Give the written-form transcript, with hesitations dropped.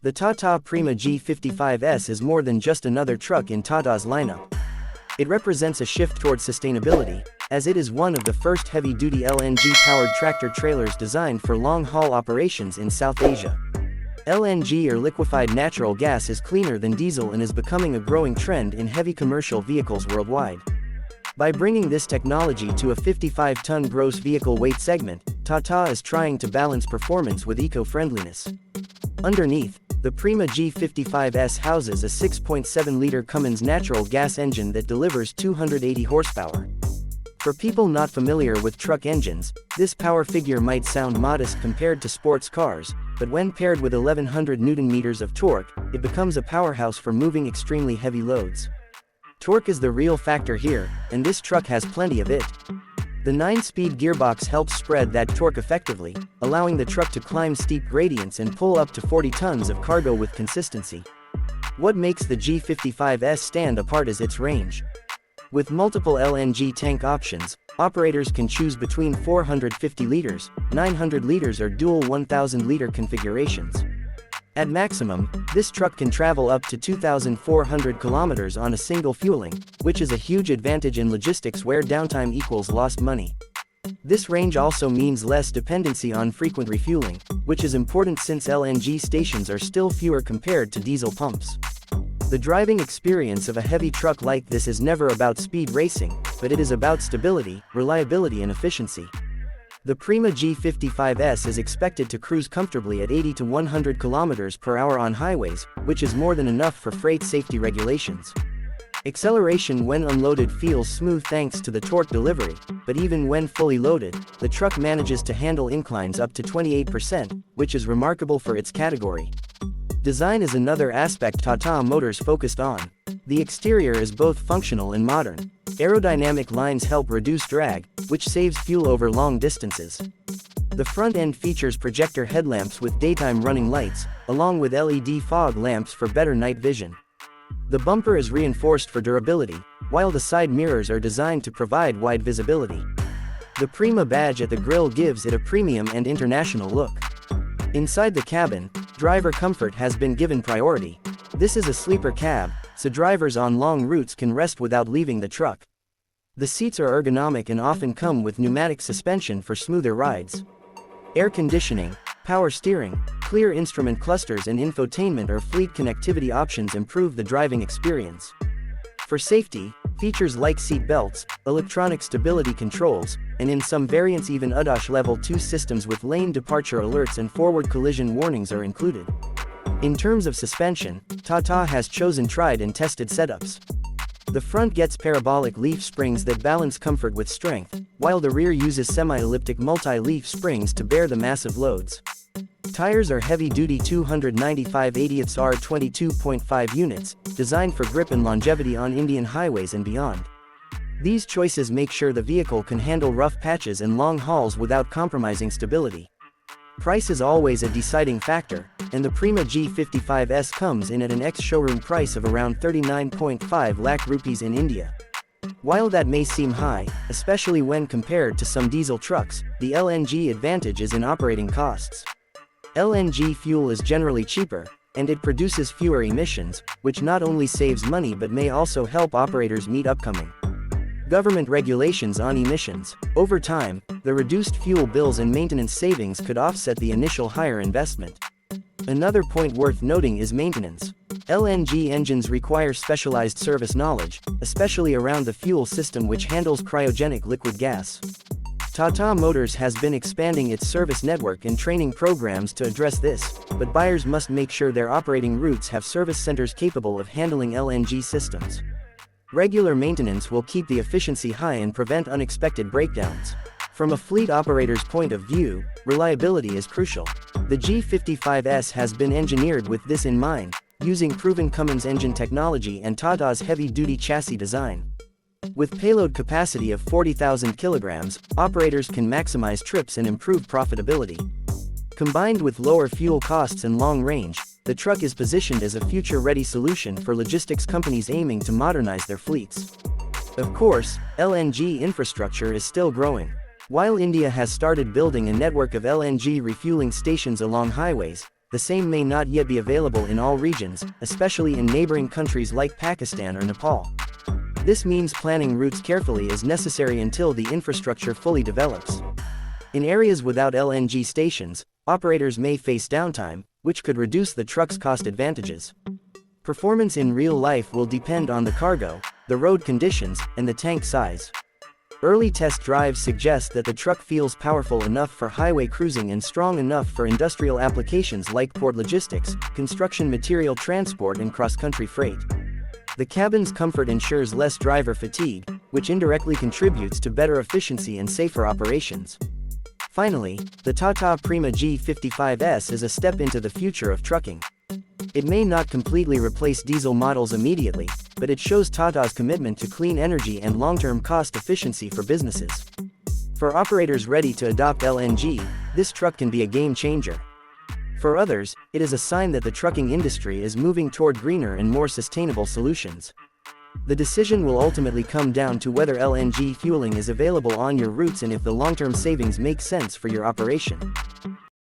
The Tata Prima G.55S is more than just another truck in Tata's lineup. It represents a shift toward sustainability, as it is one of the first heavy-duty LNG-powered tractor-trailers designed for long-haul operations in South Asia. LNG, or liquefied natural gas, is cleaner than diesel and is becoming a growing trend in heavy commercial vehicles worldwide. By bringing this technology to a 55-ton gross vehicle weight segment, Tata is trying to balance performance with eco-friendliness. Underneath, the Prima G.55S houses a 6.7-liter Cummins natural gas engine that delivers 280 horsepower. For people not familiar with truck engines, this power figure might sound modest compared to sports cars, but when paired with 1100 Nm of torque, it becomes a powerhouse for moving extremely heavy loads. Torque is the real factor here, and this truck has plenty of it. The 9-speed gearbox helps spread that torque effectively, allowing the truck to climb steep gradients and pull up to 40 tons of cargo with consistency. What makes the G.55S stand apart is its range. With multiple LNG tank options, operators can choose between 450 liters, 900 liters or dual 1000-liter configurations. At maximum, this truck can travel up to 2,400 kilometers on a single fueling, which is a huge advantage in logistics where downtime equals lost money. This range also means less dependency on frequent refueling, which is important since LNG stations are still fewer compared to diesel pumps. The driving experience of a heavy truck like this is never about speed racing, but it is about stability, reliability and efficiency. The Prima G.55S is expected to cruise comfortably at 80 to 100 km per hour on highways, which is more than enough for freight safety regulations. Acceleration when unloaded feels smooth thanks to the torque delivery, but even when fully loaded, the truck manages to handle inclines up to 28%, which is remarkable for its category. Design is another aspect Tata Motors focused on. The exterior is both functional and modern. Aerodynamic lines help reduce drag, which saves fuel over long distances. The front end features projector headlamps with daytime running lights, along with LED fog lamps for better night vision. The bumper is reinforced for durability, while the side mirrors are designed to provide wide visibility. The Prima badge at the grille gives it a premium and international look. Inside the cabin, driver comfort has been given priority. This is a sleeper cab, so drivers on long routes can rest without leaving the truck. The seats are ergonomic and often come with pneumatic suspension for smoother rides. Air conditioning, power steering, clear instrument clusters and infotainment or fleet connectivity options improve the driving experience. For safety, features like seat belts, electronic stability controls, and in some variants even ADAS Level 2 systems with lane departure alerts and forward collision warnings are included. In terms of suspension, Tata has chosen tried and tested setups. The front gets parabolic leaf springs that balance comfort with strength, while the rear uses semi-elliptic multi-leaf springs to bear the massive loads. Tires are heavy-duty 295/80ths R 22.5 units, designed for grip and longevity on Indian highways and beyond. These choices make sure the vehicle can handle rough patches and long hauls without compromising stability. Price is always a deciding factor, and the Prima G.55S comes in at an ex-showroom price of around 39.5 lakh rupees in India. While that may seem high, especially when compared to some diesel trucks, the LNG advantage is in operating costs. LNG fuel is generally cheaper, and it produces fewer emissions, which not only saves money but may also help operators meet upcoming government regulations on emissions. Over time, the reduced fuel bills and maintenance savings could offset the initial higher investment. Another point worth noting is maintenance. LNG engines require specialized service knowledge, especially around the fuel system which handles cryogenic liquid gas. Tata Motors has been expanding its service network and training programs to address this, but buyers must make sure their operating routes have service centers capable of handling LNG systems. Regular maintenance will keep the efficiency high and prevent unexpected breakdowns. From a fleet operator's point of view, reliability is crucial. The G.55S has been engineered with this in mind, using proven Cummins engine technology and Tata's heavy-duty chassis design. With payload capacity of 40,000 kilograms, operators can maximize trips and improve profitability. Combined with lower fuel costs and long range, the truck is positioned as a future-ready solution for logistics companies aiming to modernize their fleets. Of course, LNG infrastructure is still growing. While India has started building a network of LNG refueling stations along highways, the same may not yet be available in all regions, especially in neighboring countries like Pakistan or Nepal. This means planning routes carefully is necessary until the infrastructure fully develops. In areas without LNG stations, operators may face downtime, which could reduce the truck's cost advantages. Performance in real life will depend on the cargo, the road conditions, and the tank size. Early test drives suggest that the truck feels powerful enough for highway cruising and strong enough for industrial applications like port logistics, construction material transport and cross-country freight. The cabin's comfort ensures less driver fatigue, which indirectly contributes to better efficiency and safer operations. Finally, the Tata Prima G.55S is a step into the future of trucking. It may not completely replace diesel models immediately, but it shows Tata's commitment to clean energy and long-term cost efficiency for businesses. For operators ready to adopt LNG, this truck can be a game changer. For others, it is a sign that the trucking industry is moving toward greener and more sustainable solutions. The decision will ultimately come down to whether LNG fueling is available on your routes and if the long-term savings make sense for your operation.